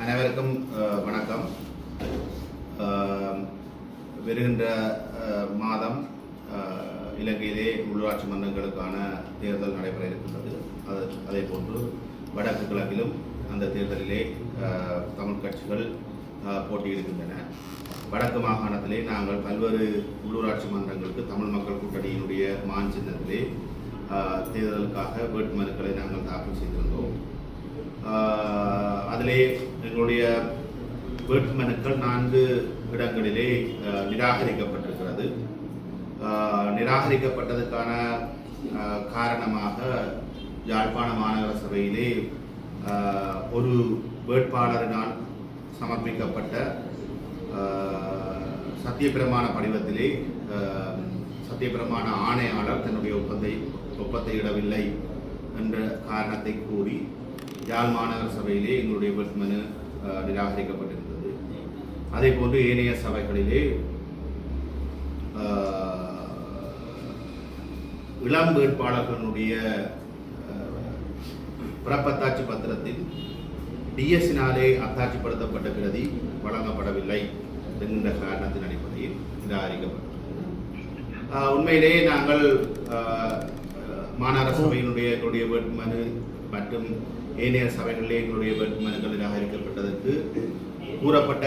அனைவருக்கும் வணக்கம். வருகின்ற மாதம் இலங்கையிலே உள்ளாட்சி மன்றங்களுக்கான தேர்தல் நடைபெற இருக்கின்றது. அதே போன்று வடக்கு கிழக்கிலும் அந்த தேர்தலிலே தமிழ் கட்சிகள் போட்டியிடுகின்றன. வடக்கு மாகாணத்திலே நாங்கள் பல்வேறு உள்ளூராட்சி மன்றங்களுக்கு தமிழ் மக்கள் கூட்டணியினுடைய மான் சின்னத்திலே தேர்தலுக்காக வேட்புமனுக்களை நாங்கள் தாக்கல் செய்திருந்தோம். அதிலே எங்களுடைய வேட்புமனுக்கள் 4 இடங்களிலே நிராகரிக்கப்பட்டிருக்கிறது. நிராகரிக்கப்பட்டதுக்கான காரணமாக யாழ்ப்பாண மாநகர சபையிலே ஒரு வேட்பாளரினால் சமர்ப்பிக்கப்பட்ட சத்தியப்பிரமாண படிவத்திலே சத்தியப்பிரமாண ஆணையாளர் தன்னுடைய ஒப்பத்தை இடவில்லை என்ற காரணத்தை கூறி யாழ் மாநகர சபையிலே எங்களுடைய வேட்புமனு நிராகரிக்கப்பட்டிருந்தது. அதே போன்று ஏனைய சபைகளிலே இளம் வேட்பாளர்களுடைய பிறப்பத்தாட்சி பத்திரத்தில் டிஎஸ்சினாலே அத்தாட்சிப்படுத்தப்பட்ட பிரதி வழங்கப்படவில்லை என்கின்ற காரணத்தின் அடிப்படையில் நிராகரிக்கப்பட்டது. உண்மையிலே நாங்கள் மாநகர சபையினுடைய எங்களுடைய வேட்புமனு மற்றும் ஏனைய சபைகளிலே எங்களுடைய வேட்புமனுக்கள் நிராகரிக்கப்பட்டதற்கு கூறப்பட்ட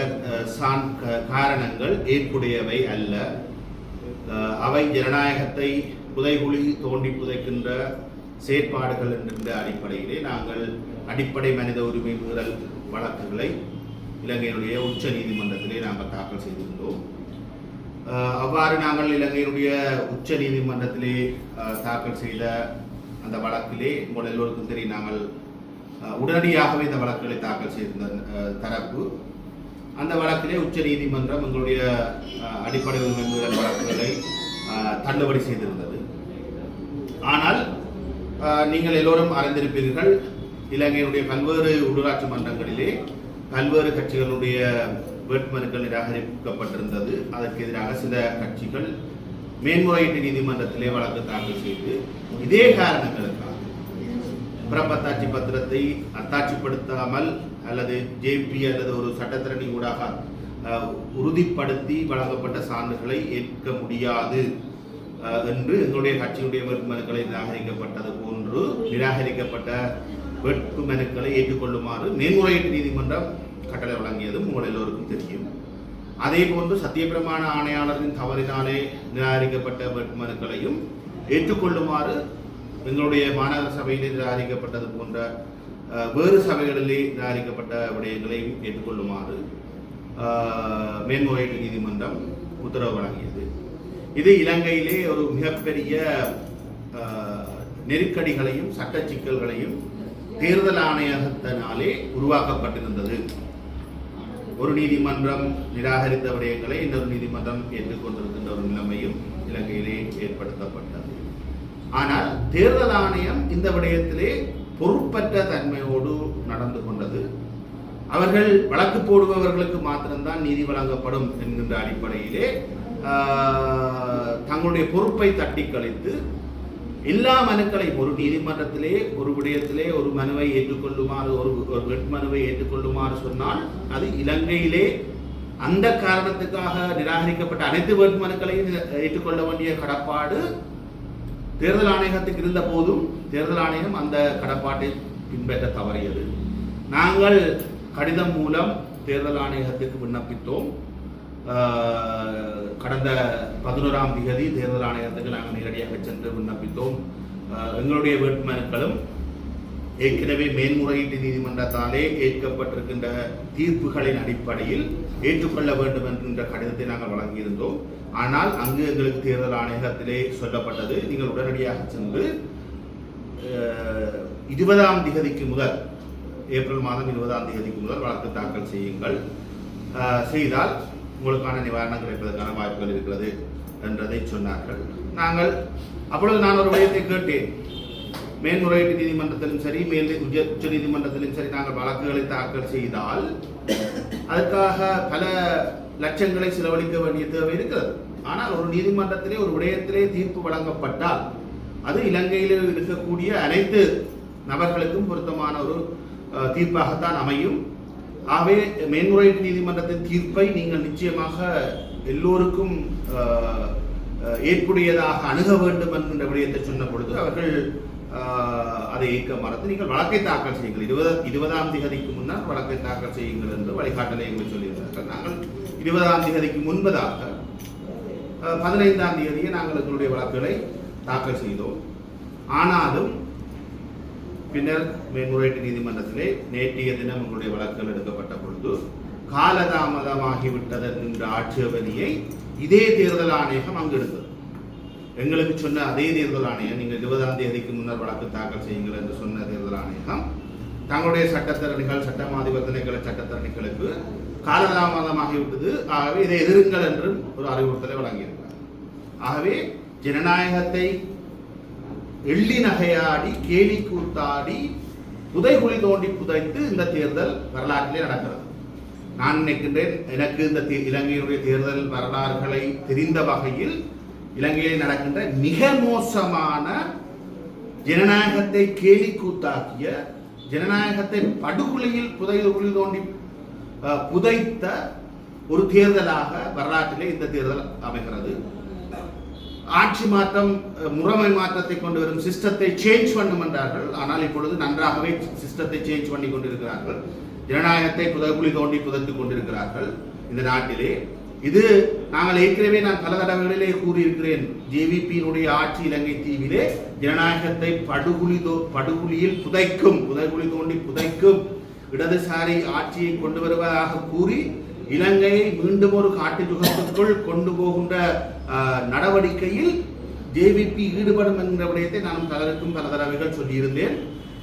காரணங்கள் ஏற்புடையவை அல்ல. அவை ஜனநாயகத்தை புதைகுழி தோண்டி புதைக்கின்ற செயற்பாடுகள் என்கின்ற அடிப்படையிலே நாங்கள் அடிப்படை மனித உரிமை மீறல் வழக்குகளை இலங்கையினுடைய உச்ச நீதிமன்றத்திலே நாங்கள் தாக்கல் செய்திருந்தோம். அவ்வாறு நாங்கள் இலங்கையினுடைய உச்ச நீதிமன்றத்திலே தாக்கல் செய்த அந்த வழக்கிலே உங்கள் எல்லோருக்கும் தெரியும், நாங்கள் உடனடியாகவே இந்த வழக்குகளை தாக்கல் செய்திருந்த தரப்பு அந்த வழக்கிலே உச்ச நீதிமன்றம் எங்களுடைய அடிப்படை உரிமை மீறல் வழக்குகளை தள்ளுபடி செய்திருந்தது. ஆனால் நீங்கள் எல்லோரும் அறிந்திருப்பீர்கள், இலங்கையினுடைய பல்வேறு உள்ளூராட்சி மன்றங்களிலே பல்வேறு கட்சிகளுடைய வேட்புமனுக்கள் நிராகரிக்கப்பட்டிருந்தது. அதற்கு எதிராக சில கட்சிகள் மேன்முறையீட்டு நீதிமன்றத்திலே வழக்கு தாக்கல் செய்து இதே காரணங்களுக்காக பிறப்பத்தாட்சி பத்திரத்தை அத்தாட்சிப்படுத்தாமல் அல்லது ஜேபி அல்லது ஒரு சட்டத்திரணி ஊடாக உறுதிப்படுத்தி வழங்கப்பட்ட சான்றுகளை ஏற்க முடியாது என்று எங்களுடைய கட்சியுடைய வேட்புமனுக்களை நிராகரிக்கப்பட்டது போன்று நிராகரிக்கப்பட்ட வேட்புமனுக்களை ஏற்றுக்கொள்ளுமாறு மேன்முறையீட்டு நீதிமன்றம் கட்டளை வழங்கியதும் உங்கள் எல்லோருக்கும் தெரியும். அதே போன்று சத்தியப்பிரமாண ஆணையாளரின் தவறினாலே நிராகரிக்கப்பட்ட வேட்புமனுக்களையும் ஏற்றுக்கொள்ளுமாறு எங்களுடைய மாநகர சபையிலே நிராகரிக்கப்பட்டது போன்ற வேறு சபைகளிலே நிராகரிக்கப்பட்ட விடயங்களையும் ஏற்றுக்கொள்ளுமாறு மேன்முறையீட்டு நீதிமன்றம் உத்தரவு வழங்கியது. இது இலங்கையிலே ஒரு மிகப்பெரிய நெருக்கடிகளையும் சட்ட சிக்கல்களையும் தேர்தல் ஆணையத்தினாலே உருவாக்கப்பட்டிருந்தது. ஒரு நீதிமன்றம் நிராகரித்த விடயங்களை இன்னொரு நீதிமன்றம் ஏற்றுக்கொண்டிருக்கின்ற ஒரு நிலைமையும் இலங்கையிலே ஏற்படுத்தப்பட்டது. ஆனால் தேர்தல் ஆணையம் இந்த விடயத்திலே பொறுப்பற்ற தன்மையோடு நடந்து கொண்டது. அவர்கள் வழக்கு போடுபவர்களுக்கு மாத்திரம்தான் நீதி வழங்கப்படும் என்கின்ற அடிப்படையிலே தங்களுடைய பொறுப்பை தட்டி கழித்து எல்லா மனுக்களையும் ஒரு நீதிமன்றத்திலே ஒரு விடயத்திலே ஒரு மனுவை ஏற்றுக்கொள்ளுமாறு ஒரு வேட்புமனுவை ஏற்றுக்கொள்ளுமாறு சொன்னால் அது இலங்கையிலே அந்த காரணத்துக்காக நிராகரிக்கப்பட்ட அனைத்து வேட்புமனுக்களையும் ஏற்றுக்கொள்ள வேண்டிய கடப்பாடு தேர்தல் ஆணையத்துக்கு இருந்த போதும் தேர்தல் ஆணையம் அந்த கடப்பாட்டை பின்பற்ற தவறியது. நாங்கள் கடிதம் மூலம் தேர்தல் ஆணையத்துக்கு விண்ணப்பித்தோம். கடந்த 11ஆம் தேதி தேர்தல் ஆணையத்துக்கு நாங்கள் நேரடியாக சென்று விண்ணப்பித்தோம். எங்களுடைய வேட்புமனுக்களும் ஏற்கனவே மேன்முறையீட்டு நீதிமன்றத்தாலே ஏற்கப்பட்டிருக்கின்ற தீர்ப்புகளின் அடிப்படையில் ஏற்றுக்கொள்ள வேண்டும் என்கின்ற கடிதத்தை நாங்கள் வழங்கியிருந்தோம். ஆனால் அங்கு எங்களுக்கு தேர்தல் ஆணையத்திலே சொல்லப்பட்டது, நீங்கள் உடனடியாக சென்று 20ஆம் தேதிக்கு முதல் ஏப்ரல் மாதம் 20ஆம் தேதிக்கு முதல் வழக்கு தாக்கல் செய்யுங்கள், செய்தால் உங்களுக்கான நிவாரணம் கிடைப்பதற்கான வாய்ப்புகள் இருக்கிறது என்றதை சொன்னார்கள். அப்பொழுது நான் ஒரு விடயத்தை கேட்டேன், மேன்முறையீட்டு நீதிமன்றத்திலும் சரி உச்ச நீதிமன்றத்திலும் சரி நாங்கள் வழக்குகளை தாக்கல் செய்தால் அதற்காக பல லட்சங்களை செலவழிக்க வேண்டிய தேவை இருக்கிறது. ஆனால் ஒரு நீதிமன்றத்திலே ஒரு விடயத்திலே தீர்ப்பு வழங்கப்பட்டால் அது இலங்கையில் இருக்கக்கூடிய அனைத்து நபர்களுக்கும் பொருத்தமான ஒரு தீர்ப்பாகத்தான் அமையும். ஆகவே மேன்முறையீட்டு நீதிமன்றத்தின் தீர்ப்பை நீங்கள் நிச்சயமாக எல்லோருக்கும் ஏற்புடையதாக அணுக வேண்டும் என்கின்ற விடயத்தை சொன்ன பொழுது அவர்கள் அதை ஏற்க மறந்து நீங்கள் வழக்கை தாக்கல் செய்யுங்கள் 20ஆம் தேதிக்கு முன்னால் வழக்கை தாக்கல் செய்யுங்கள் என்று வழிகாட்டலை எங்களுக்கு சொல்லியிருந்தார்கள். நாங்கள் 20ஆம் தேதிக்கு முன்பதாக 15ஆம் தேதியே நாங்கள் எங்களுடைய வழக்குகளை தாக்கல் செய்தோம். ஆனாலும் பின்னர் மேன்முறையீட்டு நீதிமன்றத்திலே நேற்றைய தினம் எங்களுடைய வழக்குகள் எடுக்கப்பட்ட பொழுது காலதாமதமாகிவிட்டது என்ற ஆட்சேபனையை இதே தேர்தல் ஆணையகம் அங்கு எடுத்தது. எங்களுக்கு சொன்ன அதே தேர்தல் ஆணையம் நீங்கள் 20ஆம் தேதிக்கு முன்னர் வழக்கு தாக்கல் செய்யுங்கள் என்று சொன்ன தேர்தல் ஆணையம் தங்களுடைய சட்டத்தரணிகள் சட்டமாதிபர்த்தனைகளை சட்டத்தரணிகளுக்கு காலதாமதமாகிவிட்டது, ஆகவே இதை எதிருங்கள் என்று ஒரு அறிவுறுத்தலை வழங்கியிருக்கிறார். ஆகவே ஜனநாயகத்தை எள்ளி நகையாடி கேலி கூத்தாடி புதைகுழி தோண்டி புதைத்து இந்த தேர்தல் வரலாற்றிலே நடக்கிறது. நான் நினைக்கின்றேன், எனக்கு இந்த இலங்கையினுடைய தேர்தல் வரலாறுகளை தெரிந்த வகையில் இலங்கையில் நடக்கின்ற மிக மோசமான ஜனநாயகத்தை கேலி கூத்தாக்கிய ஜனநாயகத்தை படுகொலையில் புதைகுழி தோண்டி புதைத்த ஒரு தேர்தலாக வரலாற்றிலே இந்த தேர்தல் அமைகிறது. ஆட்சி மாற்றம் முறைமை மாற்றத்தை கொண்டு வரும் சிஸ்டத்தை சேஞ்ச் பண்ணும் என்றார்கள். ஆனால் இப்பொழுது நன்றாகவே சிஸ்டத்தை சேஞ்ச் பண்ணி கொண்டிருக்கிறார்கள். ஜனநாயகத்தை புதைகுழி தோண்டி புதைத்துக் கொண்டிருக்கிறார்கள் இந்த நாட்டிலே. இது நாங்கள் ஏற்கனவே நான் பல தடவைகளிலே கூறியிருக்கிறேன். ஜேவிபியினுடைய ஆட்சி இலங்கை தீவிலே ஜனநாயகத்தை படுகுழியில் புதைகுழி தோண்டி புதைக்கும் இடதுசாரி ஆட்சியை கொண்டு வருவதாக கூறி இலங்கையை மீண்டும் ஒரு காட்டு யுகத்திற்குள் கொண்டு போகின்ற நடவடிக்கையில் ஜேவிபி ஈடுபடும் என்கிற விடயத்தை நான் பலருக்கும் பல தடவைகள் சொல்லியிருந்தேன்.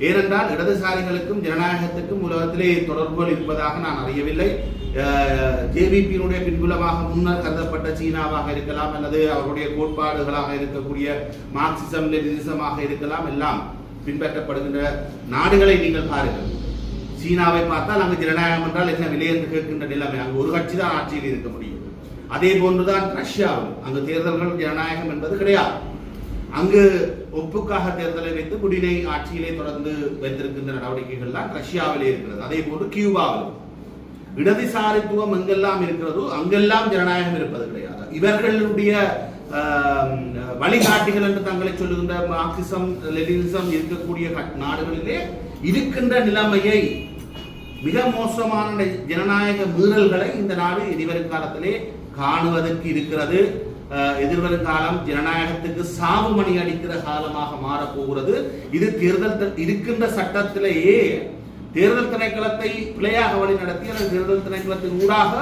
ஏனென்றால் இடதுசாரிகளுக்கும் ஜனநாயகத்துக்கும் உலகத்திலே தொடர்புகள் இருப்பதாக நான் அறியவில்லை. ஜேவிபியினுடைய பின்புலமாக முன்னர் கருதப்பட்ட சீனாவாக இருக்கலாம், அல்லது அவருடைய கோட்பாடுகளாக இருக்கக்கூடிய மார்க்சிசம் லெனினிசமாக இருக்கலாம், எல்லாம் பின்பற்றப்படுகின்ற நாடுகளை நீங்கள் பாருங்கள். சீனாவை பார்த்தால் அங்கு ஜனநாயகம் என்றால் என்ன விலை என்று கேட்கின்ற நிலைமை. அங்கு ஒரு கட்சி தான் ஆட்சியில் இருக்க முடியும். அதே போன்றுதான் ரஷ்யாவும், அங்கு தேர்தல்கள் ஜனநாயகம் என்பது கிடையாது. அங்கு ஒப்புக்காக தேர்தலை வைத்து குடிநை ஆட்சியிலே தொடர்ந்து வைத்திருக்கின்ற நடவடிக்கைகள் தான் ரஷ்யாவிலே இருக்கிறது. அதே போன்று கியூபாவிலும் இடதுசாரித்துவம் எங்கெல்லாம் இருக்கிறதோ அங்கெல்லாம் ஜனநாயகம் இருப்பது கிடையாது. இவர்களுடைய வழிகாட்டிகள் என்று தங்களை சொல்லுகின்ற மார்க்சிசம் லெனினிசம் இருக்கக்கூடிய நாடுகளிலே இருக்கின்ற நிலைமையை, மிக மோசமான ஜனநாயக மீறல்களை இந்த நாடு இனிவரும் காலத்திலே காணுவதற்கு இருக்கிறது. எதிர்வரும் காலம் ஜனநாயகத்துக்கு சாவு மணி அடிக்கிற காலமாக மாறப்போகிறது. இது தேர்தல் இருக்கின்ற சட்டத்திலேயே தேர்தல் திணைக்களத்தை பிழையாக வழி நடத்தி அந்த தேர்தல் திணைக்களத்தின் ஊடாக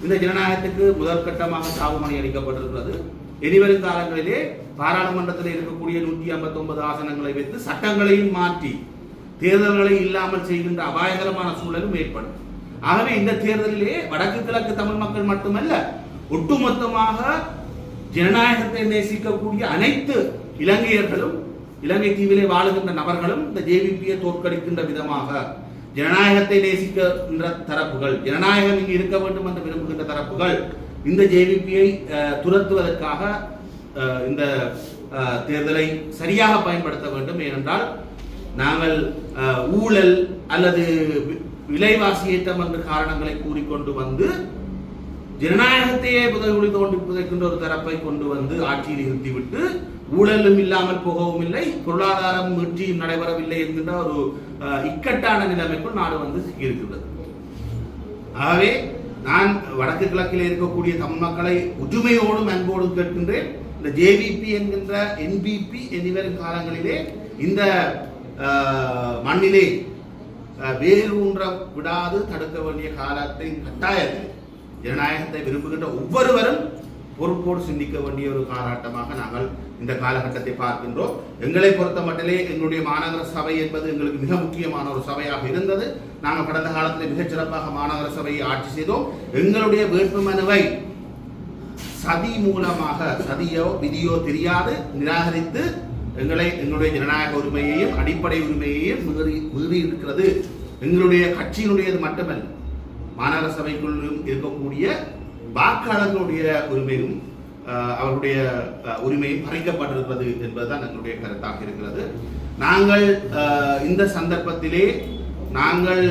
இந்த ஜனநாயகத்துக்கு முதல் கட்டமாக சாவு மணி அடிக்கப்பட்டிருக்கிறது. இனிவரும் காலங்களிலே பாராளுமன்றத்தில் இருக்கக்கூடிய 159 ஆசனங்களை வைத்து சட்டங்களையும் மாற்றி தேர்தல்களை இல்லாமல் செய்கின்ற அபாயகரமான சூழலும் ஏற்படும். ஆகவே இந்த தேர்தலிலே வடக்கு கிழக்கு தமிழ் மக்கள் மட்டுமல்ல, ஒட்டுமொத்தமாக ஜனநாயகத்தை நேசிக்கக்கூடிய அனைத்து இலங்கையர்களும், இலங்கை தீவிலே வாழுகின்ற நபர்களும் இந்த ஜேவிபியை தோற்கடிக்கின்ற விதமாக ஜனநாயகத்தை நேசிக்கின்ற தரப்புகள், ஜனநாயகம் இங்கு இருக்க வேண்டும் என்று விரும்புகின்ற தரப்புகள் இந்த ஜேவிபியை துரத்துவதற்காக இந்த தேர்தலை சரியாக பயன்படுத்த வேண்டும். ஏனென்றால் நாங்கள் ஊழல் அல்லது விலைவாசி ஏற்றம் என்ற காரணங்களை கூறிக்கொண்டு வந்து ஜனநாயகத்தையே புதைகுழி தோண்டி புதைக்கின்ற ஒரு தரப்பை கொண்டு வந்து ஆட்சியில் நிறுத்திவிட்டு ஊழலும் இல்லாமல் போகவும் இல்லை, பொருளாதாரம் மீட்சியும் நடைபெறவில்லை என்கின்ற ஒரு இக்கட்டான நிலைமைக்குள் நாடு வந்து இருக்கிறது. ஆகவே நான் வடக்கு கிழக்கில் இருக்கக்கூடிய தமிழ் மக்களை உஜுமையோடும் அன்போடும் கேட்கின்றேன். இந்த ஜேவிபி என்கின்ற என்பிபி எதிர்வரும் காலங்களிலே இந்த மண்ணிலே வேரூன்ற விடாது தடுக்க வேண்டிய காலத்தின் கட்டாயத்தில் ஜனநாயகத்தை விரும்புகின்ற ஒவ்வொருவரும் பொறுப்போடு சிந்திக்க வேண்டிய ஒரு காலகட்டமாக நாங்கள் இந்த காலகட்டத்தை பார்க்கின்றோம். எங்களை பொறுத்த மட்டிலே எங்களுடைய மாநகர சபை என்பது எங்களுக்கு மிக முக்கியமான ஒரு சபையாக இருந்தது. நாங்கள் கடந்த காலத்தில் மிகச் சிறப்பாக மாநகர சபையை ஆட்சி செய்தோம். எங்களுடைய வேட்புமனுவை சதி மூலமாக, சதியோ விதியோ தெரியாது நிராகரித்து எங்களுடைய ஜனநாயக உரிமையையும் அடிப்படை உரிமையையும் மீறி இருக்கிறது. எங்களுடைய கட்சியினுடையது மட்டுமல்ல, மாநகர சபைக்குள்ளும் இருக்கக்கூடிய வாக்காளர்களுடைய உரிமையும் அவருடைய உரிமையும் பறிக்கப்பட்டிருக்கிறது என்பதுதான் எங்களுடைய கருத்தாக இருக்கிறது. நாங்கள் இந்த சந்தர்ப்பத்திலே நாங்கள்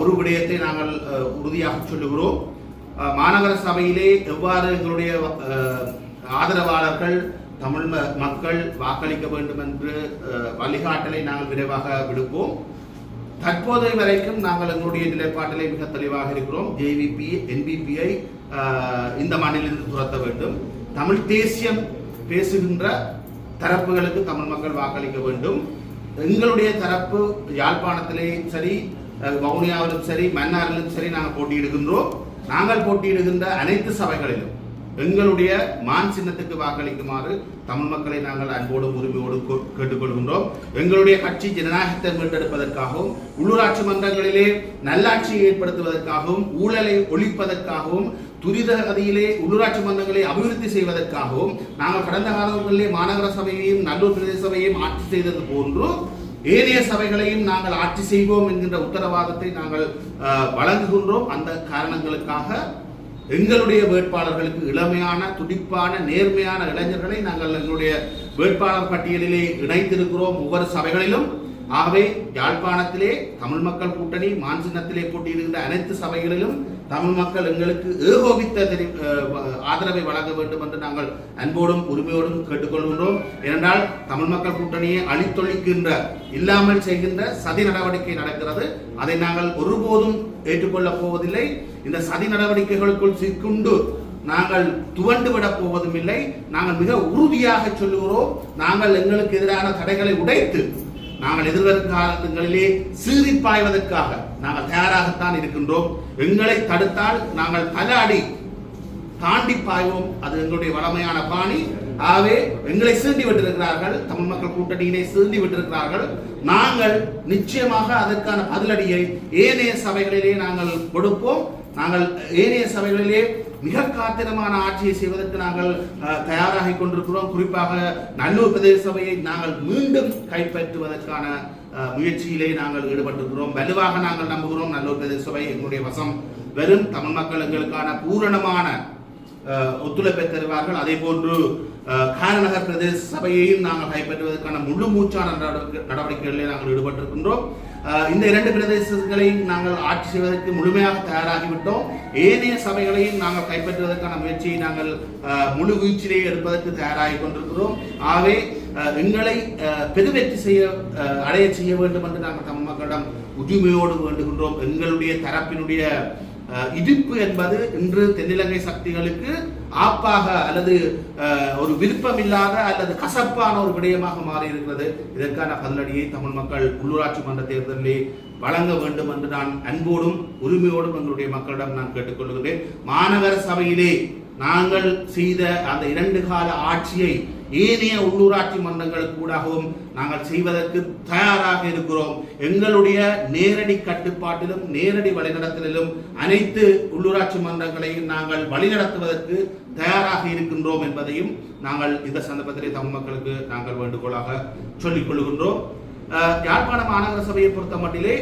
ஒரு விடயத்தை நாங்கள் உறுதியாக சொல்லுகிறோம். மாநகர சபையிலே எவ்வாறு எங்களுடைய ஆதரவாளர்கள் தமிழ் மக்கள் வாக்களிக்க வேண்டும் என்று வழிகாட்டலை நாங்கள் விரைவாக விடுப்போம். தற்போதைய வரைக்கும் நாங்கள் எங்களுடைய நிலைப்பாட்டிலே மிக தெளிவாக இருக்கிறோம். ஜேவிபி என்பிபியை இந்த மாநிலத்தில் துரத்த வேண்டும். தமிழ் தேசியம் பேசுகின்ற தரப்புகளுக்கு தமிழ் மக்கள் வாக்களிக்க வேண்டும். எங்களுடைய தரப்பு யாழ்ப்பாணத்திலேயும் சரி, வவுனியாவிலும் சரி, மன்னாரிலும் சரி நாங்கள் போட்டியிடுகின்றோம். நாங்கள் போட்டியிடுகின்ற அனைத்து சபைகளிலும் எங்களுடைய மான் சின்னத்துக்கு வாக்களிக்குமாறு தமிழ் மக்களை நாங்கள் அன்போடும் உரிமையோடு கேட்டுக்கொள்கின்றோம். எங்களுடைய கட்சி ஜனநாயகத்தை மீட்டெடுப்பதற்காகவும், உள்ளூராட்சி மன்றங்களிலே நல்லாட்சியை ஏற்படுத்துவதற்காகவும், ஊழலை ஒழிப்பதற்காகவும், துரித கதியிலே உள்ளூராட்சி மன்றங்களை அபிவிருத்தி செய்வதற்காகவும் நாங்கள் கடந்த காலங்களிலே மாநகர சபையையும் நல்லூர் பிரதேச சபையையும் ஆட்சி செய்தது போன்று ஏனைய சபைகளையும் நாங்கள் ஆட்சி செய்வோம் என்கின்ற உத்தரவாதத்தை நாங்கள் வழங்குகின்றோம். அந்த காரணங்களுக்காக எங்களுடைய வேட்பாளர்களுக்கு இளமையான, துடிப்பான, நேர்மையான இளைஞர்களை நாங்கள் எங்களுடைய வேட்பாளர் பட்டியலிலே இணைத்திருக்கிறோம் ஒவ்வொரு சபைகளிலும். ஆகவே யாழ்ப்பாணத்திலே தமிழ் மக்கள் கூட்டணி மான் சின்னத்திலே போட்டியிடுகின்ற அனைத்து சபைகளிலும் தமிழ் மக்கள் எங்களுக்கு ஏகோபித்த ஆதரவை வழங்க வேண்டும் என்று நாங்கள் அன்போடும் உரிமையோடும் கேட்டுக்கொள்கின்றோம். ஏனென்றால் தமிழ் மக்கள் கூட்டணியை அழித்தொழிக்கின்ற, இல்லாமல் செய்கின்ற சதி நடவடிக்கை நடக்கிறது. அதை நாங்கள் ஒருபோதும் ஏற்றுக்கொள்ளப் போவதில்லை. இந்த சதி நடவடிக்கைகளுக்குள் சிக்குண்டு நாங்கள் துவண்டுவிடப் போவதும் இல்லை. நாங்கள் மிக உறுதியாக சொல்லுகிறோம், நாங்கள் எங்களுக்கு எதிரான தடைகளை உடைத்து நாங்கள் எதிர்வரும் காலங்களிலே சீறி பாய்வதற்காக நாங்கள் தயாராகத்தான் இருக்கின்றோம். எங்களை தடுத்தால் நாங்கள் தலாடி தாண்டி பாய்வோம். அது எங்களுடைய வளமையான பாணி. ஆகவே எங்களை சீண்டி விட்டிருக்கிறார்கள், தமிழ் மக்கள் கூட்டணியினை சீண்டி விட்டிருக்கிறார்கள். நாங்கள் நிச்சயமாக அதற்கான பதிலடியை ஏனைய சபைகளிலே நாங்கள் கொடுப்போம். நாங்கள் ஏனைய சபைகளிலே மிக காத்திரமான ஆட்சியை செய்வதற்கு நாங்கள் தயாராகி கொண்டிருக்கிறோம். குறிப்பாக நல்லூர் பிரதேச சபையை நாங்கள் மீண்டும் கைப்பற்றுவதற்கான முயற்சியிலே நாங்கள் ஈடுபட்டிருக்கிறோம். வலுவாக நாங்கள் நம்புகிறோம் நல்லூர் பிரதேச சபை எங்களுடைய வசம் வெறும் தமிழ் மக்கள் எங்களுக்கான பூரணமான ஒத்துழைப்பை தருவார்கள். அதே போன்று காரநகர் பிரதேச சபையையும் நாங்கள் கைப்பற்றுவதற்கான முழு மூச்சான நடவடிக்கைகளிலே நாங்கள் ஈடுபட்டிருக்கின்றோம். இந்த இரண்டு பிரதேசங்களையும் நாங்கள் ஆட்சி செய்வதற்கு முழுமையாக தயாராகிவிட்டோம். ஏனைய சபைகளையும் நாங்கள் கைப்பற்றுவதற்கான முயற்சியை நாங்கள் முழு வீச்சிலே எடுப்பதற்கு தயாராகி கொண்டிருக்கிறோம். ஆகவே எங்களை பெருவெற்றி அடைய செய்ய வேண்டும் என்று நாங்கள் தமிழ் மக்களிடம் உரிமையோடு வேண்டுகின்றோம். எங்களுடைய தரப்பினுடைய இடிப்பு என்பது இன்று தென்னிலங்கை சக்திகளுக்கு ஆப்பாக அல்லது ஒரு விருப்பமில்லாத அல்லது கசப்பான ஒரு விடயமாக மாறி இருக்கிறது. இதற்கான பதிலடியை தமிழ் மக்கள் உள்ளூராட்சி மன்ற தேர்தலிலே வழங்க வேண்டும் என்று நான் அன்போடும் உரிமையோடும் எங்களுடைய மக்களிடம் நான் கேட்டுக்கொள்கிறேன். மாநகர சபையிலே நாங்கள் செய்த அந்த 2 கால ஆட்சியை ஏனைய உள்ளூராட்சி மன்றங்களுக்கு கூடவும் நாங்கள் செய்வதற்கு தயாராக இருக்கிறோம். எங்களுடைய நேரடி கட்டுப்பாட்டிலும் நேரடி வழிநடத்தலிலும் அனைத்து உள்ளூராட்சி மன்றங்களையும் நாங்கள் வழிநடத்துவதற்கு தயாராக இருக்கின்றோம் என்பதையும் நாங்கள் இந்த சந்தர்ப்பத்திலே தமிழ் மக்களுக்கு நாங்கள் வேண்டுகோளாக சொல்லிக் கொள்கின்றோம். யாழ்ப்பாண மாநகர சபையை பொறுத்த மட்டிலே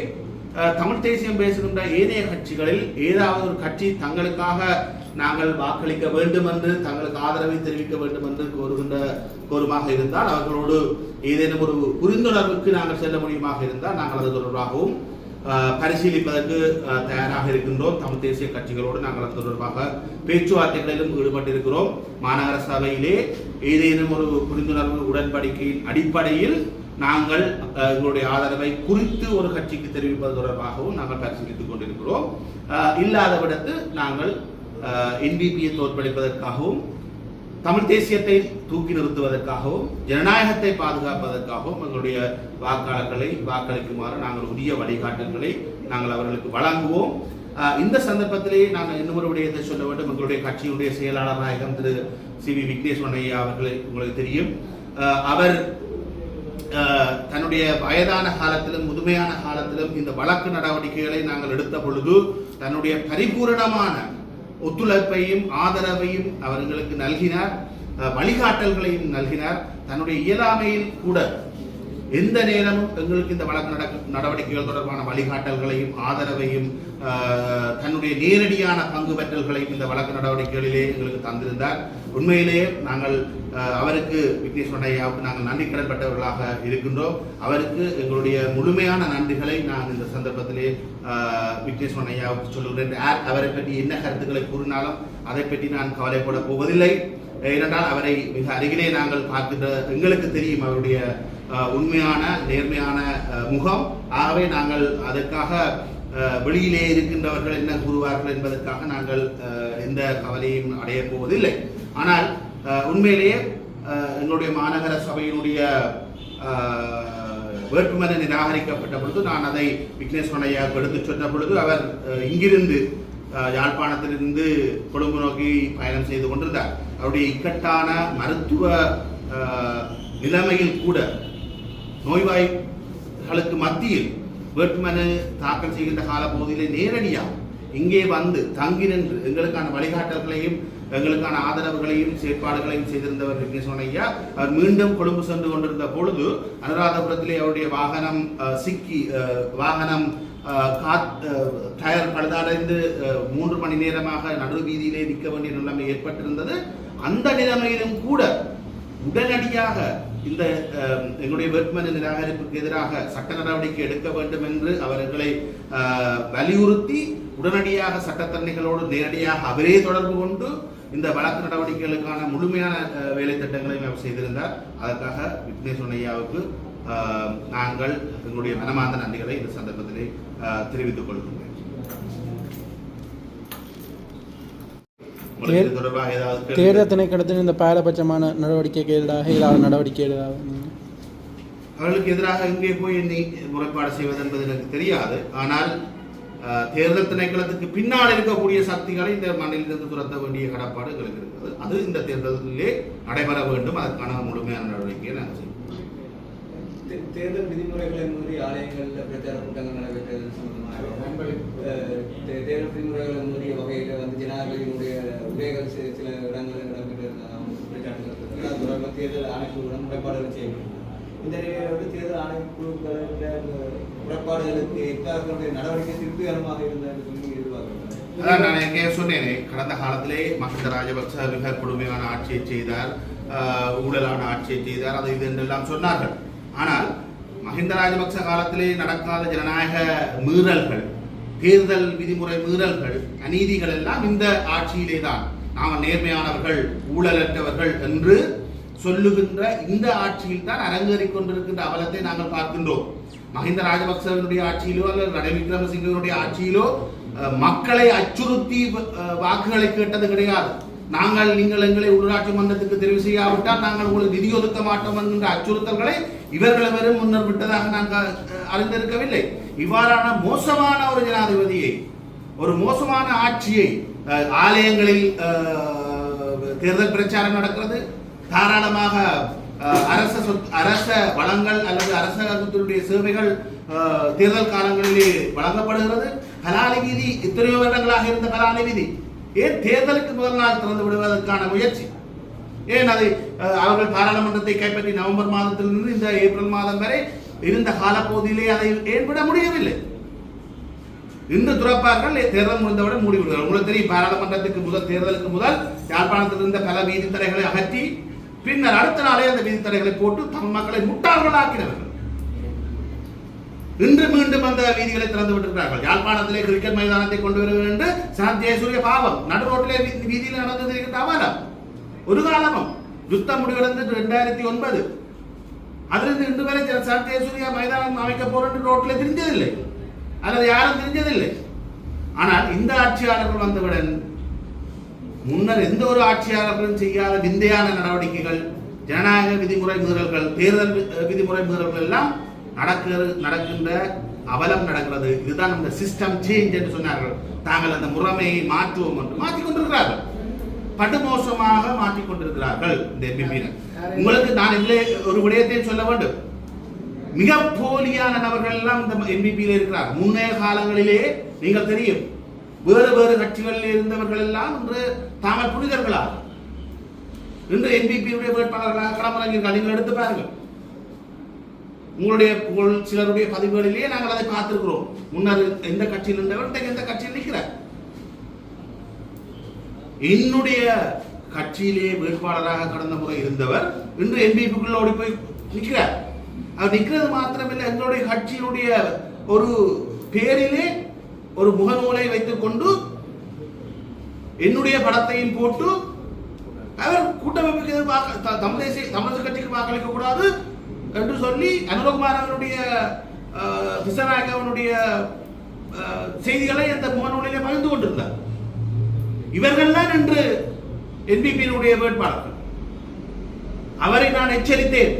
தமிழ் தேசியம் பேசுகின்ற ஏனைய கட்சிகளில் ஏதாவது ஒரு கட்சி தங்களுக்காக நாங்கள் வாக்களிக்க வேண்டும் என்று, தங்களுக்கு ஆதரவை தெரிவிக்க வேண்டும் என்று கோருமாக இருந்தால், அவர்களோடு ஏதேனும் ஒரு புரிந்துணர்வுக்கு நாங்கள் செல்ல முடியுமாக இருந்தால் நாங்கள் அது தொடர்பாகவும் பரிசீலிப்பதற்கு தயாராக இருக்கின்றோம். தமிழ் தேசிய கட்சிகளோடு நாங்கள் அது தொடர்பாக பேச்சுவார்த்தைகளிலும் ஈடுபட்டிருக்கிறோம். மாநகர சபையிலே ஏதேனும் ஒரு புரிந்துணர்வு உடன்படிக்கையின் அடிப்படையில் நாங்கள் எங்களுடைய ஆதரவை குறித்து ஒரு கட்சிக்கு தெரிவிப்பது தொடர்பாகவும் நாங்கள் பரிசீலித்துக் கொண்டிருக்கிறோம். இல்லாத விடத்து நாங்கள் என்பிபியை தோற்கடிப்பதற்காகவும், தமிழ் தேசியத்தை தூக்கி நிறுத்துவதற்காகவும், ஜனநாயகத்தை பாதுகாப்பதற்காகவும் எங்களுடைய வாக்காளர்களை வாக்களிக்குமாறு நாங்கள் உரிய வழிகாட்டல்களை நாங்கள் அவர்களுக்கு வழங்குவோம். இந்த சந்தர்ப்பத்திலே நாங்கள் இன்னொரு விடயத்தை சொல்ல வேண்டும். எங்களுடைய கட்சியுடைய செயலாளர் நாயகம் திரு சி வி விக்னேஸ்வரன் ஐயா அவர்களை உங்களுக்கு தெரியும். அவர் தன்னுடைய வயதான காலத்திலும் முதுமையான காலத்திலும் இந்த வழக்கு நடவடிக்கைகளை நாங்கள் எடுத்த பொழுது தன்னுடைய பரிபூரணமான ஒத்துழைப்பையும் ஆதரவையும் அவர்களுக்கு நல்கினார், வழிகாட்டல்களையும் நல்கினார். தன்னுடைய இயலாமையில் கூட எந்த நேரமும் எங்களுக்கு இந்த வழக்கு நடவடிக்கைகள் தொடர்பான வழிகாட்டல்களையும் ஆதரவையும் தன்னுடைய நேரடியான பங்கு பெற்றல்களையும் இந்த வழக்கு நடவடிக்கைகளிலே எங்களுக்கு தந்திருந்தார். உண்மையிலேயே நாங்கள் அவருக்கு விக்னேஸ்வரன் ஐயாவுக்கு நாங்கள் நன்றி கடன்பட்டவர்களாக இருக்கின்றோம். அவருக்கு எங்களுடைய முழுமையான நன்றிகளை நான் இந்த சந்தர்ப்பத்திலே விக்னேஸ்வரன் ஐயாவுக்கு சொல்லுகிறேன். அவரை பற்றி என்ன கருத்துக்களை கூறினாலும் அதை பற்றி நான் கவலைப்பட போவதில்லை. ஏனென்றால் அவரை மிக அருகிலே நாங்கள் பார்க்கின்ற எங்களுக்கு தெரியும் அவருடைய உண்மையான நேர்மையான முகம். ஆகவே நாங்கள் அதற்காக வெளியிலே இருக்கின்றவர்கள் என்ன கூறுவார்கள் என்பதற்காக நாங்கள் எந்த கவலையும் அடையப் போவதில்லை. ஆனால் உண்மையிலேயே எங்களுடைய மாநகர சபையினுடைய வேட்புமனு நிராகரிக்கப்பட்ட பொழுது நான் அதை விக்னேஸ்வரன் ஐயாவுக்கு எடுத்துச் சொன்ன பொழுது அவர் இங்கிருந்து யாழ்ப்பாணத்திலிருந்து கொழும்பு நோக்கி பயணம் செய்து கொண்டிருந்தார். அவருடைய இக்கட்டான மருத்துவ நிலைமையில் கூட நோய்வாய்களுக்கு மத்தியில் வேட்புமனு தாக்கல் செய்கின்ற காலப்பகுதியிலே நேரடியாக இங்கே வந்து தங்கி நின்று எங்களுக்கான வழிகாட்டல்களையும் எங்களுக்கான ஆதரவுகளையும் செயற்பாடுகளையும் செய்திருந்தவர் விக்னேஸ்வரன் ஐயா. அவர் மீண்டும் கொழும்பு சென்று கொண்டிருந்த பொழுது அனுராதபுரத்திலே அவருடைய வாகனம் சிக்கி வாகனம் டயர் பழுதடைந்து 3 மணி நேரமாக நடு வீதியிலே நிற்க வேண்டிய நிலைமை ஏற்பட்டிருந்தது. அந்த நிலைமையிலும் கூட உடனடியாக இந்த எங்களுடைய வேட்புமனு நிராகரிப்புக்கு எதிராக சட்ட நடவடிக்கை எடுக்க வேண்டும் என்று அவர்களை வலியுறுத்தி உடனடியாக சட்டத்தரணிகளோடு நேரடியாக அவரே தொடர்பு கொண்டு இந்த வழக்கு நடவடிக்கைகளுக்கான முழுமையான வேலை திட்டங்களையும் அவர் செய்திருந்தார். அதற்காக விக்னேஸ்வரன் ஐயாவுக்கு நாங்கள் எங்களுடைய மனமார்ந்த நன்றிகளை இந்த சந்தர்ப்பத்திலே தெரிவித்துக் கொள்கின்றேன். தேர்தல் திணைக்களத்தில் இந்த பாரபட்சமான நடவடிக்கைக்கு எதிராக ஏதாவது நடவடிக்கை அவர்களுக்கு எதிராக இங்கே போய் முறைப்பாடு செய்வது என்பது எனக்கு தெரியாது. ஆனால் தேர்தல் திணைக்களத்துக்கு பின்னால் இருக்கக்கூடிய சக்திகளை இந்த மண்ணிலிருந்து துரத்த வேண்டிய கடப்பாடு எங்களுக்கு இருக்கிறது. அது இந்த தேர்தலிலே நடைபெற வேண்டும். அதற்கான முழுமையான நடவடிக்கையை நாங்கள் செய்வோம். தேர்தல் விதிமுறைகளை மீறி ஆலயங்களில் பிரச்சார கூட்டங்கள் நடைபெற்றது சம்பந்தமாக தேர்தல் விதிமுறைகளை மீறிய வகையில் ஜனாதிபதியினுடைய உரைகள் சில இடங்களில் இடம்பெற்றிருந்தாங்க. பிரச்சாரங்கள் தேர்தல் ஆணைக்குழுடன் முறைப்பாடுகள் செய்யப்படும். இந்த நிலையில் தேர்தல் ஆணைக்குழுக்களின் முறைப்பாடுகளுக்கு எத்தனை நடவடிக்கை திருப்திகரமாக இருந்தது சொல்லி எதிர்பார்க்கிறார். அதான் நான் எங்கே சொன்னேனே, கடந்த காலத்திலே மஹிந்த ராஜபக்ச மிக கொடுமையான ஆட்சியை செய்தார், ஊழலான ஆட்சியை செய்தார், அது இது என்றெல்லாம் சொன்னார்கள். ஆனால் மஹிந்த ராஜபக்ச காலத்திலே நடக்காத ஜனநாயக மீறல்கள், தேர்தல் விதிமுறை மீறல்கள், அநீதிகள் எல்லாம் இந்த ஆட்சியிலே தான். நாங்கள் நேர்மையானவர்கள், ஊழலற்றவர்கள் என்று சொல்லுகின்ற இந்த ஆட்சியில் தான் அரங்கேறிக் கொண்டிருக்கின்ற அவலத்தை நாங்கள் பார்க்கின்றோம். மஹிந்த ராஜபக்சவினுடைய ஆட்சியிலோ அல்லது ரணில் விக்ரமசிங்கனுடைய ஆட்சியிலோ மக்களை அச்சுறுத்தி வாக்குகளை கேட்டது கிடையாது. நீங்கள் எங்களை உள்ளாட்சி மன்றத்துக்கு தெரிவு செய்யாவிட்டால் நாங்கள் உங்களுக்கு நிதி ஒதுக்க மாட்டோம் என்கின்ற அச்சுறுத்தல்களை இவர்களை வெறும் முன்னர் விட்டதாக நாங்கள் அறிந்திருக்கவில்லை. இவ்வாறான மோசமான ஒரு ஜனாதிபதியை, ஒரு மோசமான ஆட்சியை, ஆலயங்களில் தேர்தல் பிரச்சாரம் நடக்கிறது, தாராளமாக அரச வளங்கள் அல்லது அரசாங்கத்தினுடைய சேவைகள் தேர்தல் காலங்களிலே வழங்கப்படுகிறது. கலாலி வீதி எத்தனையோ வருடங்களாக இருந்த கலாலி வீதி ஏன் தேர்தலுக்கு முதல் நாள் திறந்து விடுவதற்கான முயற்சி? ஏன் அதை அவர்கள் பாராளுமன்றத்தை கைப்பற்றி நவம்பர் மாதத்திலிருந்து இந்த ஏப்ரல் மாதம் வரை இருந்த காலப்பகுதியிலே அதை ஏன் விட முடியவில்லை? இன்று துறப்பார்கள், தேர்தல் முடிந்தவுடன் மூடிவிடுவார்கள். உங்களுக்கு தெரியும், பாராளுமன்றத்துக்கு தேர்தலுக்கு முதல் யாழ்ப்பாணத்தில் இருந்த பல வீதி தடைகளை அகற்றி பின்னர் அடுத்த நாளே அந்த வீதி தடைகளை போட்டு தமிழ் மக்களை முட்டாள்களாக்கினார்கள். இன்று மீண்டும் அந்த வீதிகளை திறந்து விட்டிருக்கிறார்கள். யாழ்ப்பாணத்திலே கிரிக்கெட் மைதானத்தை கொண்டு வருவது என்று சனத் ஜெயசூரிய பாவம் நடு ரோட்டிலே வீதியில் நடந்தது அவலம். ஒரு காலமும் யுத்தம் முடிவடைந்து 2009 அதிலிருந்து இன்று வரை சனத் ஜெயசூரிய மைதானம் அமைக்க போறேன் ரோட்டில் தெரிஞ்சதில்லை, அல்லது யாரும் தெரிஞ்சதில்லை. ஆனால் இந்த ஆட்சியாளர்கள் வந்தவுடன் முன்னர் எந்த ஒரு ஆட்சியாளர்களும் செய்யாத விந்தையான நடவடிக்கைகள், ஜனநாயக விதிமுறை மீறல்கள், தேர்தல் விதிமுறை மீறல்கள் எல்லாம் நடக்கின்ற அவலம் நடக்கிறது. இதுதான் இந்த சிஸ்டம் சேஞ்ச் என்று சொன்னார்கள். தாங்கள் அந்த முறைமையை மாற்றுவோம் என்று மாற்றிக்கொண்டிருக்கிறார்கள், படுமோசமாக மாற்றிக்கொண்டிருக்கிறார்கள் இந்த எம்பிபியினர். உங்களுக்கு நான் இதில் ஒரு விடயத்தை சொல்ல வேண்டும். மிக போலியான நபர்கள் எல்லாம் இந்த எம்பிபியில் இருக்கிறார். முன்னைய காலங்களிலே நீங்கள் தெரியும், வேறு வேறு கட்சிகளில் இருந்தவர்கள் எல்லாம் இன்று தாங்கள் புனிதர்களாக இன்று என்பிபியுடைய வேட்பாளர்களாக களமிறங்கியிருக்காங்க. நீங்கள் எடுத்து பாருங்கள். சிலருடைய பதிவுகளிலேயே நாங்கள் அதை பார்த்திருக்கிறோம். முன்னர் எந்த கட்சியில் இருந்தவர் இன்றைக்கு எந்த கட்சியில் நிற்கிறார். என்னுடைய கட்சியிலே வேட்பாளராக கடந்த முறை இருந்தவர் இன்று என்பிபிக்குள்ள ஓடி போய் நிற்கிறார். அவர் நிற்கிறது மாத்திரமில்லை, எங்களுடைய கட்சியினுடைய ஒரு பேரிலே ஒரு முகநூலை வைத்துக் கொண்டு என்னுடைய படத்தையும் போட்டு அவர் கூட்டமைப்புக்கு தமிழக கட்சிக்கு வாக்களிக்க கூடாது என்று சொல்லி அனுரகுமார் அவருடைய திசாநாயகவனுடைய செய்திகளை அந்த முகநூலிலே பகிர்ந்து கொண்டிருந்தார். இவர்கள் தான் இன்று என்பிபியினுடைய வேட்பாளர்கள். அவரை நான் எச்சரித்தேன்,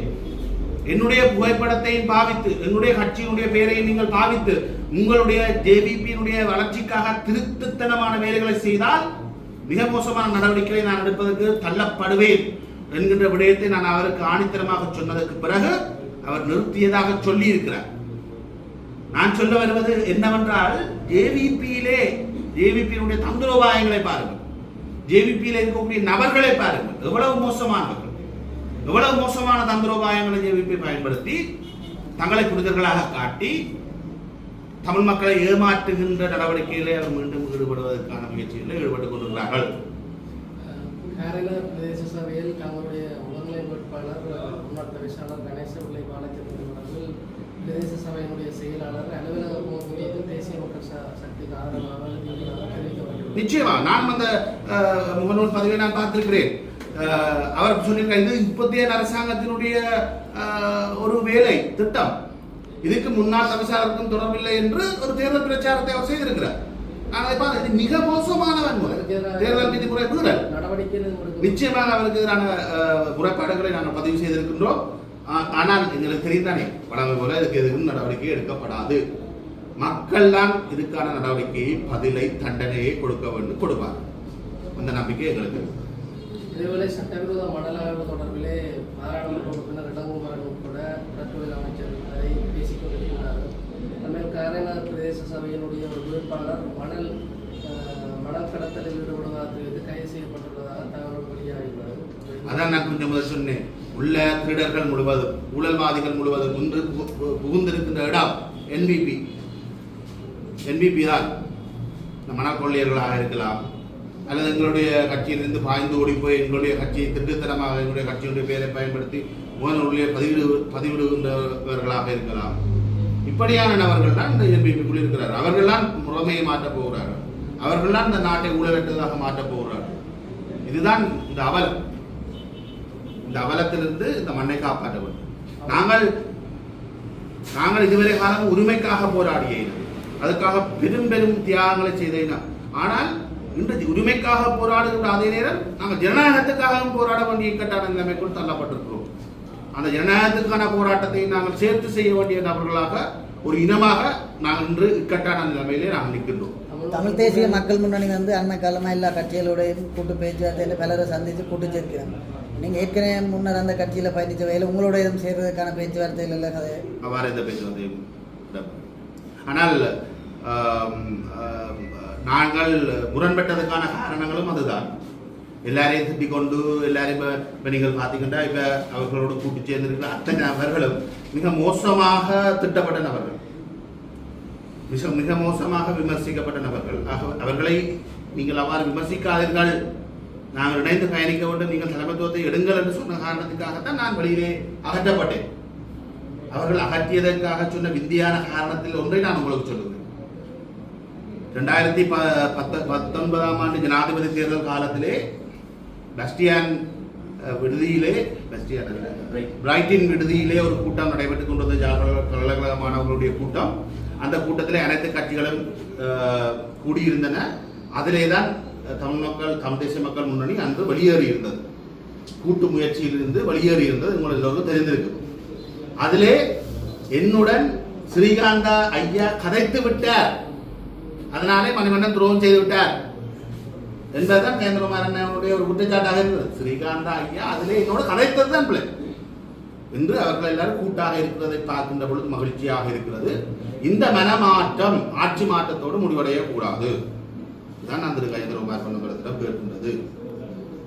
என்னுடைய புகைப்படத்தையும் பாவித்து என்னுடைய கட்சியினுடைய பெயரையும் நீங்கள் பாவித்து உங்களுடைய ஜேவிபியினுடைய வளர்ச்சிக்காக திருட்டுத்தனமான வேலைகளை செய்தால் மிக மோசமான நடவடிக்கைகளை நான் எடுப்பதற்கு தள்ளப்படுவேன் என்கின்ற விடயத்தை நான் அவருக்கு ஆணித்தரமாக சொன்னதற்கு பிறகு அவர் நிறுத்தியதாக சொல்லி இருக்கிறார். நான் சொல்ல வருவது என்னவென்றால், ஜேவிபியினுடைய தந்திரோபாயங்களை பாருங்கள், ஜேவிபியில் இருக்கக்கூடிய நபர்களை பாருங்கள், எவ்வளவு மோசமானவர்கள், எவ்வளவு மோசமான தந்திரோபாயங்களை ஜேவிபி பயன்படுத்தி தங்களை புனிதர்களாக காட்டி தமிழ் மக்களை ஏமாற்றுகின்ற நடவடிக்கையிலே அவர் மீண்டும் ஈடுபடுவதற்கான முயற்சிகளில் ஈடுபட்டுக் கொண்டிருக்கிறார்கள். பிரதேச சபையில் தங்களுடைய முதல்நிலை வேட்பாளர் முன்னாள் தவிசாளர் கணேச பிள்ளை பாலச்சந்திரன் பிரதேச சபையினுடைய செயலாளர் அலுவலக மீது தேசிய மக்கள் சக்திக்கு ஆதரவாக தெரிவிக்கப்பட்டுள்ளது. நிச்சயமா நான் அந்த முகநூல் பதிவை நான் பார்த்திருக்கிறேன். அவர் சொல்லியிருக்கார், இது இப்போதைய அரசாங்கத்தினுடைய ஒரு வேலை திட்டம், இதுக்கு முன்னாள் தவிசாளருக்கும் தொடர்பில்லை என்று ஒரு தேர்தல் பிரச்சாரத்தை அவர் செய்திருக்கிறார். நான் அதை பார்த்து இது மிக மோசமான வன்முறை, தேர்தல் விதிமுறை மீறல். நிச்சயமாக அவருக்கு எதிரான முறைப்பாடுகளை நாங்கள் பதிவு செய்திருக்கின்றோம். ஆனால் எங்களுக்கு தெரிந்தானே படமை போல இதுக்கு எதுவும் நடவடிக்கை எடுக்கப்படாது. மக்கள் தான் இதுக்கான நடவடிக்கையை, பதிலை, தண்டனையை கொடுக்க வேண்டும், கொடுப்பார். அந்த நம்பிக்கை எங்களுக்கு. இதேவேளை சட்டவிரோத மணல் அகழ்வு தொடர்பிலே பாராளுமன்ற உறுப்பினர் இளங்குமரன் உட்பட கடற்றொழில் அமைச்சர் அதை பேசிக் கொண்டிருக்கிறார்கள். நம்மில் காரைநகர் பிரதேச சபையினுடைய ஒரு வேட்பாளர் மணல் கடத்தலில் ஈடுபடுவதற்கு கைது செய்யப்பட்டுள்ளதாக தகவல் வெளியாகியுள்ளது. அதான் நான் கொஞ்சம் முதல் சொன்னேன், உள்ள திருடர்கள் முழுவதும், ஊழல்வாதிகள் முழுவதும் ஒன்று புகுந்திருக்கின்ற இடம் என்பிபி தான். மணல் கொள்ளையர்களாக இருக்கலாம், அல்லது எங்களுடைய கட்சியிலிருந்து பாய்ந்து ஓடி போய் எங்களுடைய கட்சியை திட்டத்தனமாக எங்களுடைய கட்சியினுடைய பெயரை பயன்படுத்தி முகநூலிலே பதிவிடுகின்றவர்களாக இருக்கலாம். இப்படியான நபர்கள் தான் இந்த என்பிபிக்குள் இருக்கிறார். அவர்கள் தான் முறைமையை மாற்றப் போகிறார்கள், அவர்கள் தான் இந்த நாட்டை ஊழலற்றதாக மாற்றப் போகிறார்கள். இதுதான் இந்த அவலம். இந்த அவலத்திலிருந்து இந்த மண்ணை காப்பாற்ற வேண்டும். நாங்கள் இதுவரை காலம் உரிமைக்காக போராடியேன், அதுக்காக பெரும் பெரும் தியாகங்களை செய்தேன். ஆனால் இன்று உரிமைக்காக போராடுகின்ற அதே நேரம் நாங்கள் ஜனநாயகத்துக்காகவும் போராட வேண்டிய இக்கட்டான நிலைமைக்குள் தள்ளப்பட்டிருக்கிறோம். அந்த ஜனநாயகத்துக்கான போராட்டத்தை நாங்கள் சேர்த்து செய்ய வேண்டிய நபர்களாக, ஒரு இனமாக நாங்கள் இன்று இக்கட்டான நிலைமையிலே நாங்கள் நிற்கின்றோம். தமிழ் தேசிய மக்கள் முன்னணி அண்மை காலமாக எல்லா கட்சிகளோடையும் கூட்டு பேச்சுவார்த்தையில் பலரை சந்தித்து கூட்டு சேர்க்கிறாங்க. நீங்கள் ஏற்கனவே முன்னர் அந்த கட்சியில் பயணித்த வகையில் உங்களோட இதுவும் சேர்வதற்கான பேச்சுவார்த்தைகள் இல்லை கதை அவ்வாறு எந்த பேச்சுவார்த்தையும். ஆனால் நாங்கள் முரண்பட்டதுக்கான காரணங்களும் அதுதான். எல்லாரையும் திட்டிக் கொண்டு எல்லாரையும் இப்போ நீங்கள் பார்த்தீங்கன்னா இப்போ அவர்களோடு கூட்டு சேர்ந்திருக்கிற அத்தனை நபர்களும் மிக மோசமாக திட்டப்பட்ட நபர்கள், மிக மோசமாக விமர்சிக்கப்பட்ட நபர்கள். அவர்களை நீங்கள் அவ்வாறு விமர்சிக்காதீர்கள், நாங்கள் இணைந்து பயணிக்க வேண்டும், நீங்கள் தலைமைத்துவத்தை எடுங்கள் என்று சொன்ன காரணத்துக்காகத்தான் நான் வெளியிலே அகற்றப்பட்டேன். அவர்கள் அகற்றியதற்காக சொன்ன விந்தியான காரணத்தில் ஒன்றை நான் உங்களுக்கு சொல்லுவேன். 2019 ஆண்டு ஜனாதிபதி தேர்தல் காலத்திலே பஸ்டியான் விடுதியிலே, பிரைட்டின் விடுதியிலே ஒரு கூட்டம் நடைபெற்றுக் கொண்டது, பல்கலைக்கழக மாணவர்களுடைய கூட்டம். அந்த கூட்டத்திலே அனைத்து கட்சிகளும் கூடியிருந்தன. அதிலே தான் தமிழ் தேசிய மக்கள் முன்னணி அன்று வெளியேறி இருந்தது, கூட்டு முயற்சியிலிருந்து வெளியேறி இருந்தது, உங்களுக்கு எல்லோருக்கும் தெரிந்திருக்கு. அதிலே என்னுடன் ஸ்ரீகாந்தா ஐயா கதைத்து விட்டார், அதனாலே மணிமன்னன் துரோகம் செய்து விட்டார் என்பதுதான் கேந்திரகுமாரனுடைய ஒரு குற்றச்சாட்டாக இருந்தது. ஸ்ரீகாந்தா ஐயா அதிலே என்னோட கதைத்தது தான் பிள்ளை என்று அவர்கள் எல்லாரும் கூட்டாக இருக்கிறதை பார்க்கின்ற பொழுது மகிழ்ச்சியாக இருக்கிறது. இந்த மனமாற்றம் ஆட்சி மாற்றத்தோடு முடிவடைய கூடாது தான் அந்த கேந்திரகுமார் கேட்கின்றது.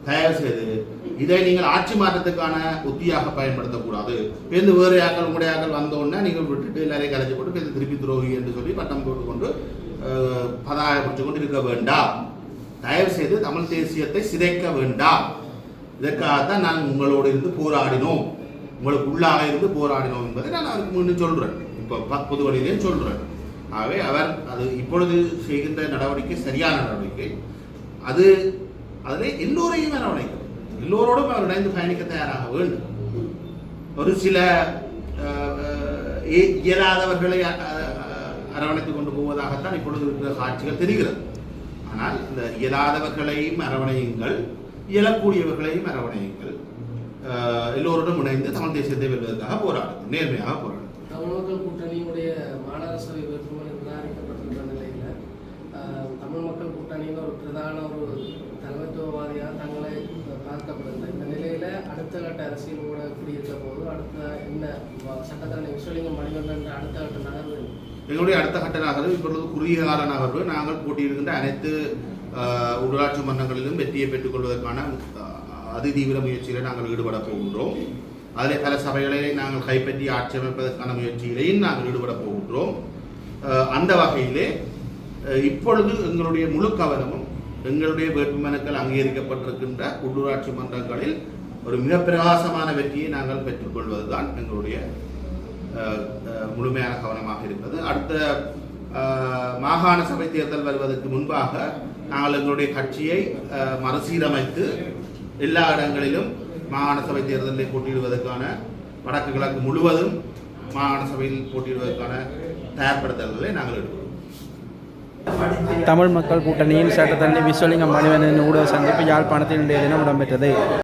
தயவு செய்து இதை நீங்கள் ஆட்சி மாற்றத்துக்கான உத்தியாக பயன்படுத்தக்கூடாது. பேருந்து வேறு ஆக்கள் உங்களுடைய ஆக்கள் வந்தோடனே நீங்கள் விட்டுட்டு எல்லாரையும் கலைச்சி போட்டு பேருந்து திருப்பி துரோகி என்று சொல்லி பட்டம் போட்டுக்கொண்டு பதாயப்படுத்திக் கொண்டு இருக்க வேண்டாம். தயவு செய்து தமிழ் தேசியத்தை சிதைக்க வேண்டாம். இதற்காகத்தான் நான் உங்களோடு இருந்து போராடினோம், உங்களுக்கு உள்ளாக இருந்து போராடினோம் என்பதை நான் அவருக்கு முன்னு சொல்றேன். இப்போ பொது வழியிலே சொல்றேன். ஆகவே அவர் அது இப்பொழுது செய்கின்ற நடவடிக்கை சரியான நடவடிக்கை. அதில் எல்லோரையும் அரவணைக்கும், எல்லோரோடும் அவர் இணைந்து பயணிக்க தயாராக வேண்டும். ஒரு சில இயலாதவர்களை அரவணைத்துக் கொண்டு போவதாகத்தான் இப்பொழுது இருக்கிற காட்சிகள் தெரிகிறது. ஆனால் இந்த இயலாதவர்களையும் அரவணையுங்கள், இயலக்கூடியவர்களையும் அரவணையுங்கள். எல்லோருடன் இணைந்து தமிழ் தேசியத்தை வெல்வதற்காக போராடும், நேர்மையாக போராடும். தமிழ் மக்கள் கூட்டணியினுடைய மாநகர சபை வேட்புமனு நிராகரிக்கப்பட்டிருக்கிற நிலையில் தமிழ் மக்கள் கூட்டணியில் ஒரு பிரதான ஒரு தலைமைத்துவவாதியாக தங்களை பார்க்கப்படுகிறது. இந்த நிலையில் அடுத்த கட்ட அரசியல் கூட எப்படி இருக்க போது, அடுத்த என்ன சட்டத்தரணி விஸ்வலிங்கம் மணிகண்டன் அடுத்த கட்ட நகர்வு? எங்களுடைய அடுத்த கட்ட நகர்வு இப்பொழுது குறுகிய கால நகர்வு. நாங்கள் போட்டியிடுகின்ற அனைத்து உள்ளாட்சி மன்றங்களிலும் வெற்றியை பெற்றுக் கொள்வதற்கான அதிதீவிர முயற்சிகளை நாங்கள் ஈடுபட போகின்றோம். அதிலே பல சபைகளை நாங்கள் கைப்பற்றி ஆட்சி அமைப்பதற்கான முயற்சியிலையும் நாங்கள் ஈடுபட போகின்றோம். அந்த வகையிலே இப்பொழுது எங்களுடைய முழு கவனமும் எங்களுடைய வேட்புமனுக்கள் அங்கீகரிக்கப்பட்டிருக்கின்ற உள்ளூராட்சி மன்றங்களில் ஒரு மிக பிரகாசமான வெற்றியை நாங்கள் பெற்றுக்கொள்வதுதான் எங்களுடைய முழுமையான கவனமாக இருக்கிறது. அடுத்த மாகாண சபை தேர்தல் வருவதற்கு முன்பாக நாங்கள் எங்களுடைய கட்சியை மறுசீரமைத்து எல்லா இடங்களிலும் மாகாண சபை தேர்தலில் போட்டியிடுவதற்கான வடக்கு கிழக்கு முழுவதும் மாகாண சபையில் போட்டியிடுவதற்கான தயார்படுத்தல்களை நாங்கள் எடுக்கிறோம். தமிழ் மக்கள் கூட்டணியின் சட்டத்தரணி விஸ்வலிங்கம் மணிவண்ணன் ஊடக சந்திப்பு யாழ்ப்பாணத்தில் இன்றைய தினம் இடம்பெற்றது.